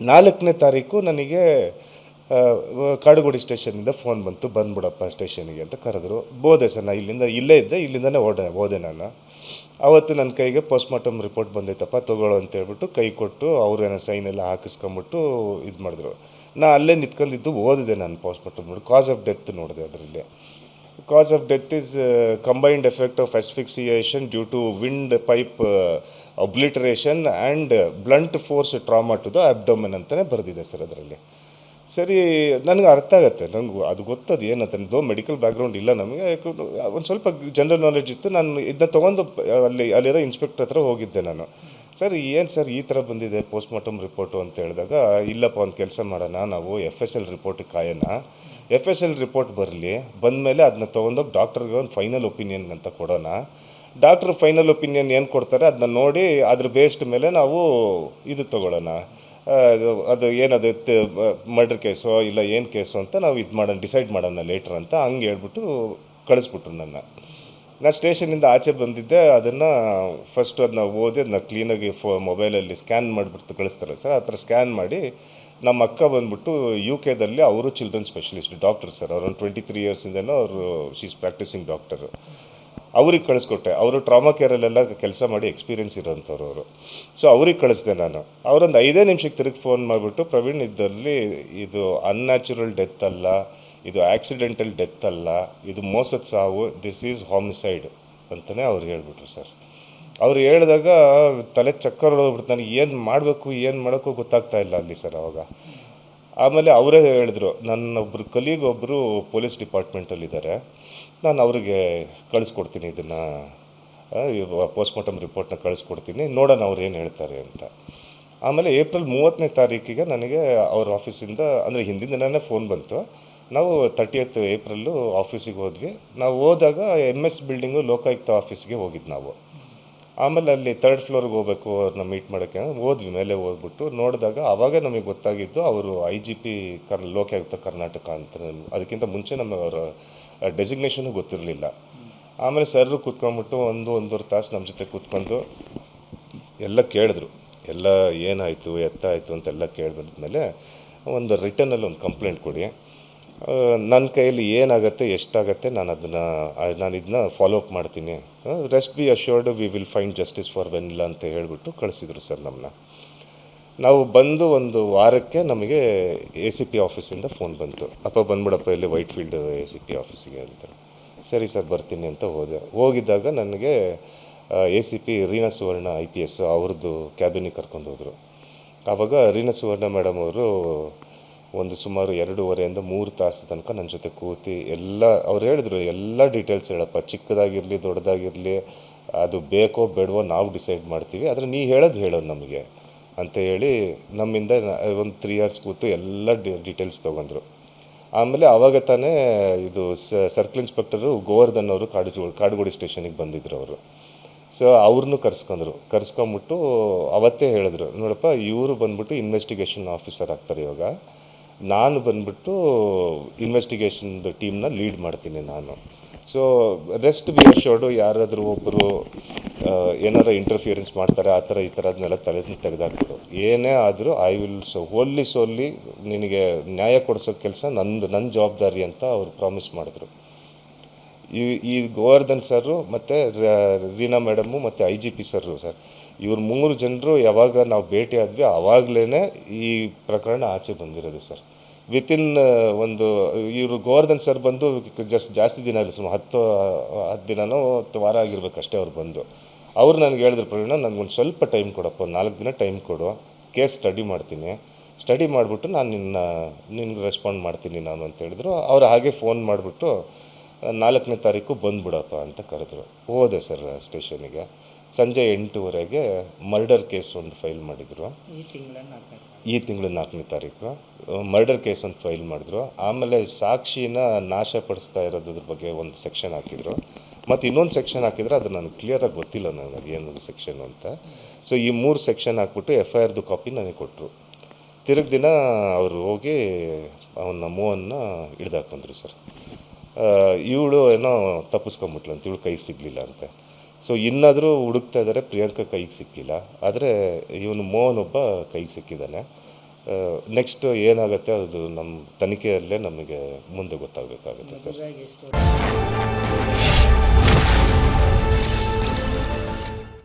4ನೇ ತಾರೀಕು ನನಗೆ ಕಾಡುಗೋಡಿ ಸ್ಟೇಷನಿಂದ ಫೋನ್ ಬಂತು, ಬಂದ್ಬಿಡಪ್ಪ ಸ್ಟೇಷನಿಗೆ ಅಂತ ಕರೆದ್ರು. ಬೋದೆ ಸರ್, ನಾನು ಇಲ್ಲೇ ಇದ್ದೆ, ಇಲ್ಲಿಂದನೇ ಹೋದೆ ನಾನು. ಆವತ್ತು ನನ್ನ ಕೈಗೆ ಪೋಸ್ಟ್ಮಾರ್ಟಮ್ ರಿಪೋರ್ಟ್ ಬಂದೈತಪ್ಪ ತೊಗೊಳ್ಳೋ ಅಂತೇಳ್ಬಿಟ್ಟು ಕೈ ಕೊಟ್ಟು ಅವ್ರೇನೋ ಸೈನ್ ಎಲ್ಲ ಹಾಕಿಸ್ಕೊಂಬಿಟ್ಟು ಇದು ಮಾಡಿದ್ರು. ನಾ ಅಲ್ಲೇ ನಿಂತ್ಕೊಂಡಿದ್ದು ಓದಿದೆ ನಾನು ಪೋಸ್ಟ್ಮಾರ್ಟಮ್ ನೋಡಿ. ಕಾಸ್ ಆಫ್ ಡೆತ್ ನೋಡಿದೆ ಅದರಲ್ಲಿ. Cause of death is combined effect of asphyxiation due to windpipe obliteration and blunt force trauma to the abdomen ಅಂತಲೇ ಬರೆದಿದೆ ಸರ್ ಅದರಲ್ಲಿ. ಸರಿ, ನನಗೆ ಅರ್ಥ ಆಗುತ್ತೆ, ನನಗೂ ಅದು ಗೊತ್ತದು ಏನಂತ. ಮೆಡಿಕಲ್ ಬ್ಯಾಕ್ಗ್ರೌಂಡ್ ಇಲ್ಲ ನಮಗೆ, ಒಂದು ಸ್ವಲ್ಪ ಜನರಲ್ ನಾಲೆಡ್ಜ್ ಇತ್ತು. ನಾನು ಇದನ್ನ ತೊಗೊಂಡು ಅಲ್ಲಿರೋ ಇನ್ಸ್ಪೆಕ್ಟರ್ ಹತ್ರ ಹೋಗಿದ್ದೆ ನಾನು. ಸರ್ ಏನು ಸರ್ ಈ ಥರ ಬಂದಿದೆ ಪೋಸ್ಟ್ಮಾರ್ಟಮ್ ರಿಪೋರ್ಟು ಅಂತ ಹೇಳಿದಾಗ, ಇಲ್ಲಪ್ಪ ಒಂದು ಕೆಲಸ ಮಾಡೋಣ, ನಾವು FSL ರಿಪೋರ್ಟಿಗೆ ಕಾಯೋಣ. FSL ರಿಪೋರ್ಟ್ ಬರಲಿ, ಬಂದಮೇಲೆ ಅದನ್ನ ತೊಗೊಂಡೋಗಿ ಡಾಕ್ಟ್ರಿಗೆ ಒಂದು ಫೈನಲ್ ಒಪಿನಿಯನ್ ಅಂತ ಕೊಡೋಣ. ಡಾಕ್ಟ್ರ್ ಫೈನಲ್ ಒಪಿನಿಯನ್ ಏನು ಕೊಡ್ತಾರೆ ಅದನ್ನ ನೋಡಿ ಅದ್ರ ಬೇಸ್ಡ್ ಮೇಲೆ ನಾವು ಇದು ತೊಗೊಳ್ಳೋಣ. ಅದು ಏನದು ಮರ್ಡರ್ ಕೇಸೋ ಇಲ್ಲ ಏನು ಕೇಸೋ ಅಂತ ನಾವು ಇದು ಮಾಡೋಣ, ಡಿಸೈಡ್ ಮಾಡೋಣ ಲೇಟ್ರ್ ಅಂತ ಹಂಗೆ ಹೇಳ್ಬಿಟ್ಟು ಕಳಿಸ್ಬಿಟ್ರು ನನ್ನ. ನಾನು ಸ್ಟೇಷನಿಂದ ಆಚೆ ಬಂದಿದ್ದೆ. ಅದನ್ನು ಫಸ್ಟು ಅದನ್ನ ಓದಿ ಅದನ್ನ ಕ್ಲೀನಾಗಿ ಮೊಬೈಲಲ್ಲಿ ಸ್ಕ್ಯಾನ್ ಮಾಡಿಬಿಟ್ಟು ಕಳಿಸ್ತಾರೆ ಸರ್. ಆ ಥರ ಸ್ಕ್ಯಾನ್ ಮಾಡಿ ನಮ್ಮ ಅಕ್ಕ ಬಂದ್ಬಿಟ್ಟು UK ದಲ್ಲಿ ಅವರು ಚಿಲ್ಡ್ರನ್ ಸ್ಪೆಷಲಿಸ್ಟ್ ಡಾಕ್ಟರ್ ಸರ್. ಅವರು 23 ಇಯರ್ಸಿಂದನೂ ಅವರು ಶೀಸ್ ಪ್ರಾಕ್ಟೀಸಿಂಗ್ ಡಾಕ್ಟರು. ಅವ್ರಿಗೆ ಕಳಿಸ್ಕೊಟ್ಟೆ. ಅವರು ಟ್ರಾಮಾ ಕೇರಲ್ಲೆಲ್ಲ ಕೆಲಸ ಮಾಡಿ ಎಕ್ಸ್ಪೀರಿಯೆನ್ಸ್ ಇರೋಂಥವ್ರು ಅವರು. ಸೊ ಅವ್ರಿಗೆ ಕಳಿಸ್ದೆ ನಾನು. ಅವರೊಂದು 5 ನಿಮಿಷಕ್ಕೆ ತಿರುಗಿ ಫೋನ್ ಮಾಡಿಬಿಟ್ಟು, ಪ್ರವೀಣ್ ಇದರಲ್ಲಿ ಇದು ಅನ್ಯಾಚುರಲ್ ಡೆತ್ ಅಲ್ಲ, ಇದು ಆಕ್ಸಿಡೆಂಟಲ್ ಡೆತ್ ಅಲ್ಲ, ಇದು ಮೋಸದ ಸಾವು, ದಿಸ್ ಈಸ್ ಹಾಮಿಸೈಡ್ ಅಂತಲೇ ಅವ್ರು ಹೇಳ್ಬಿಟ್ರು ಸರ್. ಅವ್ರು ಹೇಳಿದಾಗ ತಲೆ ಚಕ್ಕರ್ ಹೊಡೆದ್ಬಿಡ್ತು. ನನಗೆ ಏನು ಮಾಡಬೇಕು ಏನು ಮಾಡೋಕ್ಕೂ ಗೊತ್ತಾಗ್ತಾ ಇಲ್ಲ ಅಲ್ಲಿ ಸರ್ ಅವಾಗ. ಆಮೇಲೆ ಅವರೇ ಹೇಳಿದ್ರು, ನನ್ನೊಬ್ಬರು ಕಲೀಗ್ ಒಬ್ಬರು ಪೊಲೀಸ್ ಡಿಪಾರ್ಟ್ಮೆಂಟಲ್ಲಿದ್ದಾರೆ, ನಾನು ಅವ್ರಿಗೆ ಕಳಿಸ್ಕೊಡ್ತೀನಿ ಇದನ್ನು, ಪೋಸ್ಟ್ಮಾರ್ಟಮ್ ರಿಪೋರ್ಟ್ನ ಕಳಿಸ್ಕೊಡ್ತೀನಿ, ನೋಡೋಣ ಅವ್ರು ಏನು ಹೇಳ್ತಾರೆ ಅಂತ. ಆಮೇಲೆ ಏಪ್ರಿಲ್ 30ನೇ ತಾರೀಕಿಗೆ ನನಗೆ ಅವ್ರ ಆಫೀಸಿಂದ, ಅಂದರೆ ಹಿಂದಿನ ದಿನವೇ ಫೋನ್ ಬಂತು. ನಾವು 30th ಏಪ್ರಿಲ್ಲು ಆಫೀಸಿಗೆ ಹೋದ್ವಿ. ನಾವು ಹೋದಾಗ MS ಬಿಲ್ಡಿಂಗು ಲೋಕಾಯುಕ್ತ ಆಫೀಸ್ಗೆ ಹೋಗಿದ್ದು ನಾವು. ಆಮೇಲೆ ಅಲ್ಲಿ 3rd ಫ್ಲೋರ್ಗೆ ಹೋಗಬೇಕು ಅವ್ರನ್ನ ಮೀಟ್ ಮಾಡೋಕ್ಕೆ ಹೋದ್ವಿ. ಮೇಲೆ ಹೋಗ್ಬಿಟ್ಟು ನೋಡಿದಾಗ ಆವಾಗ ನಮಗೆ ಗೊತ್ತಾಗಿದ್ದು ಅವರು IGP ಲೋಕಾಯುಕ್ತ ಕರ್ನಾಟಕ ಅಂತ. ಅದಕ್ಕಿಂತ ಮುಂಚೆ ನಮಗೆ ಅವರ ಡೆಸಿಗ್ನೇಷನು ಗೊತ್ತಿರಲಿಲ್ಲ. ಆಮೇಲೆ ಸರ್ರು ಕೂತ್ಕೊಂಡ್ಬಿಟ್ಟು ಒಂದೂವರೆ ತಾಸು ನಮ್ಮ ಜೊತೆ ಕೂತ್ಕೊಂಡು ಎಲ್ಲ ಕೇಳಿದ್ರು, ಎಲ್ಲ ಏನಾಯಿತು ಎತ್ತಾಯಿತು ಅಂತೆಲ್ಲ ಕೇಳಿದ್ಮೇಲೆ ಒಂದು ರಿಟರ್ನಲ್ಲಿ ಒಂದು ಕಂಪ್ಲೇಂಟ್ ಕೊಡಿ, ನನ್ನ ಕೈಯಲ್ಲಿ ಏನಾಗುತ್ತೆ ಎಷ್ಟಾಗತ್ತೆ ನಾನು ಇದನ್ನ ಫಾಲೋ ಅಪ್ ಮಾಡ್ತೀನಿ, rest B assured we will find justice for vanilla ಅಂತ ಹೇಳಿಬಿಟ್ಟು ಕಳಿಸಿದ್ರು ಸರ್ ನಮ್ಮನ್ನ. ನಾವು ಬಂದು ಒಂದು ವಾರಕ್ಕೆ ನಮಗೆ ACP ಆಫೀಸಿಂದ ಫೋನ್ ಬಂತು, ಅಪ್ಪ ಬಂದ್ಬಿಡಪ್ಪ ಇಲ್ಲಿ ವೈಟ್ಫೀಲ್ಡ್ ACP ಆಫೀಸಿಗೆ ಅಂತ. ಸರಿ ಸರ್ ಬರ್ತೀನಿ ಅಂತ ಹೋಗಿದ್ದಾಗ ನನಗೆ ACP ರೀನಾ ಸುವರ್ಣ IPS ಅವ್ರದ್ದು ಕ್ಯಾಬಿನಿಗೆ ಕರ್ಕೊಂಡು ಹೋದರು. ಆವಾಗ ರೀನಾ ಸುವರ್ಣ ಮೇಡಮ್ ಅವರು ಒಂದು ಸುಮಾರು 2.5 3 ತಾಸು ತನಕ ನನ್ನ ಜೊತೆ ಕೂತಿ ಎಲ್ಲ ಅವ್ರು ಹೇಳಿದ್ರು, ಎಲ್ಲ ಡೀಟೇಲ್ಸ್ ಹೇಳಪ್ಪ, ಚಿಕ್ಕದಾಗಿರಲಿ ದೊಡ್ಡದಾಗಿರಲಿ, ಅದು ಬೇಕೋ ಬೇಡವೋ ನಾವು ಡಿಸೈಡ್ ಮಾಡ್ತೀವಿ, ಆದರೆ ನೀ ಹೇಳೋದು ನಮಗೆ ಅಂತ ಹೇಳಿ ನಮ್ಮಿಂದ ಒಂದು 3 hours ಕೂತು ಎಲ್ಲ ಡೀಟೇಲ್ಸ್ ತೊಗೊಂಡ್ರು. ಆಮೇಲೆ ಆವಾಗ ತಾನೇ ಇದು ಸರ್ಕಲ್ ಇನ್ಸ್ಪೆಕ್ಟರು ಗೋವರ್ಧನ್ ಅವರು ಕಾಡುಗೋಡಿ ಸ್ಟೇಷನಿಗೆ ಬಂದಿದ್ದರು ಅವರು. ಸೊ ಅವ್ರನ್ನೂ ಕರ್ಸ್ಕೊಂಬಿಟ್ಟು ಅವತ್ತೇ ಹೇಳಿದ್ರು, ನೋಡಪ್ಪ ಇವರು ಬಂದ್ಬಿಟ್ಟು ಇನ್ವೆಸ್ಟಿಗೇಷನ್ ಆಫೀಸರ್ ಆಗ್ತಾರೆ ಇವಾಗ, ನಾನು ಬಂದ್ಬಿಟ್ಟು ಇನ್ವೆಸ್ಟಿಗೇಷನ್ದು ಟೀಮ್ನ ಲೀಡ್ ಮಾಡ್ತೀನಿ ನಾನು. ಸೊ ರೆಸ್ಟ್ ಬಿ ಅಶ್ಯೂರ್ಡು, ಯಾರಾದರೂ ಒಬ್ಬರು ಏನಾರು ಇಂಟರ್ಫಿಯರೆನ್ಸ್ ಮಾಡ್ತಾರೆ ಆ ಥರ ಈ ಥರ ಅದನ್ನೆಲ್ಲ ತೆಗೆದಾಕ್ಬಿಡು, ಏನೇ ಆದರೂ ಐ ವಿಲ್ ಸೋಲ್ಲಿ ನಿನಗೆ ನ್ಯಾಯ ಕೊಡಿಸೋ ಕೆಲಸ ನನ್ನ ಜವಾಬ್ದಾರಿ ಅಂತ ಅವರು ಪ್ರಾಮಿಸ್ ಮಾಡಿದ್ರು. ಈ ಗೋವರ್ಧನ್ ಸರು ಮತ್ತು ರೀನಾ ಮೇಡಮ್ಮು ಮತ್ತು IGP ಸರ್ರು ಸರ್, ಇವ್ರು 3 ಜನರು ಯಾವಾಗ ನಾವು ಭೇಟಿ ಆದ್ವಿ ಆವಾಗಲೇ ಈ ಪ್ರಕರಣ ಆಚೆ ಬಂದಿರೋದು ಸರ್. ವಿತಿನ್ ಇವರು ಗೋವರ್ಧನ್ ಸರ್ ಬಂದು ಜಾಸ್ತಿ ದಿನ ಇಲ್ಲ, ಸುಮಾರು 10 ದಿನನೋ 10 ವಾರ ಆಗಿರ್ಬೇಕಷ್ಟೇ ಅವ್ರು ಬಂದು. ಅವ್ರು ನನಗೆ ಹೇಳಿದ್ರು, ಪ್ರವೀಣ ನನಗೊಂದು ಸ್ವಲ್ಪ ಟೈಮ್ ಕೊಡಪ್ಪ, 4 ದಿನ ಟೈಮ್ ಕೊಡು, ಕೇಸ್ ಸ್ಟಡಿ ಮಾಡಿಬಿಟ್ಟು ನಾನು ನಿನ್ಗೆ ರೆಸ್ಪಾಂಡ್ ಮಾಡ್ತೀನಿ ನಾನು ಅಂತ ಹೇಳಿದ್ರು. ಅವ್ರು ಹಾಗೆ ಫೋನ್ ಮಾಡಿಬಿಟ್ಟು 4ನೇ ತಾರೀಕು ಬಂದುಬಿಡಪ್ಪ ಅಂತ ಕರೆದ್ರು. ಹೋದೆ ಸರ್ ಸ್ಟೇಷನಿಗೆ. ಸಂಜೆ 8:30ಗೆ ಮರ್ಡರ್ ಕೇಸ್ ಒಂದು ಫೈಲ್ ಮಾಡಿದರು. ಈ ತಿಂಗಳ 4ನೇ ತಾರೀಕು ಮರ್ಡರ್ ಕೇಸ್ ಒಂದು ಫೈಲ್ ಮಾಡಿದ್ರು. ಆಮೇಲೆ ಸಾಕ್ಷಿನ ನಾಶಪಡಿಸ್ತಾ ಇರೋದ್ರ ಬಗ್ಗೆ ಒಂದು ಸೆಕ್ಷನ್ ಹಾಕಿದರು. ಮತ್ತು ಇನ್ನೊಂದು ಸೆಕ್ಷನ್ ಹಾಕಿದ್ರೆ ಅದು ನನಗೆ ಕ್ಲಿಯರಾಗಿ ಗೊತ್ತಿಲ್ಲ, ನನಗೆ ಅದು ಏನದು ಸೆಕ್ಷನ್ ಅಂತ. ಸೊ ಈ 3 ಸೆಕ್ಷನ್ ಹಾಕ್ಬಿಟ್ಟು FIRದು ಕಾಪಿ ನನಗೆ ಕೊಟ್ಟರು. ತಿರುಗಿ ದಿನ ಅವರು ಹೋಗಿ ಅವನ್ನ ಮೂವನ್ನ ಹಿಡ್ದಾಕೊಂಡ್ರು ಸರ್. ಇವಳು ಏನೋ ತಪ್ಪಿಸ್ಕೊಂಬಿಟ್ಲು ಅಂತ, ಇವಳು ಕೈಗೆ ಸಿಗಲಿಲ್ಲ ಅಂತೆ. ಸೊ ಇನ್ನಾದರೂ ಹುಡುಕ್ತಾ ಇದ್ದಾರೆ, ಪ್ರಿಯಾಂಕಾ ಕೈಗೆ ಸಿಕ್ಕಿಲ್ಲ, ಆದರೆ ಇವನು ಮೋಹನ್ ಒಬ್ಬ ಕೈಗೆ ಸಿಕ್ಕಿದ್ದಾನೆ. ನೆಕ್ಸ್ಟು ಏನಾಗುತ್ತೆ ಅದು ನಮ್ಮ ತನಿಖೆಯಲ್ಲೇ ನಮಗೆ ಮುಂದೆ ಗೊತ್ತಾಗಬೇಕಾಗುತ್ತೆ ಸರ್.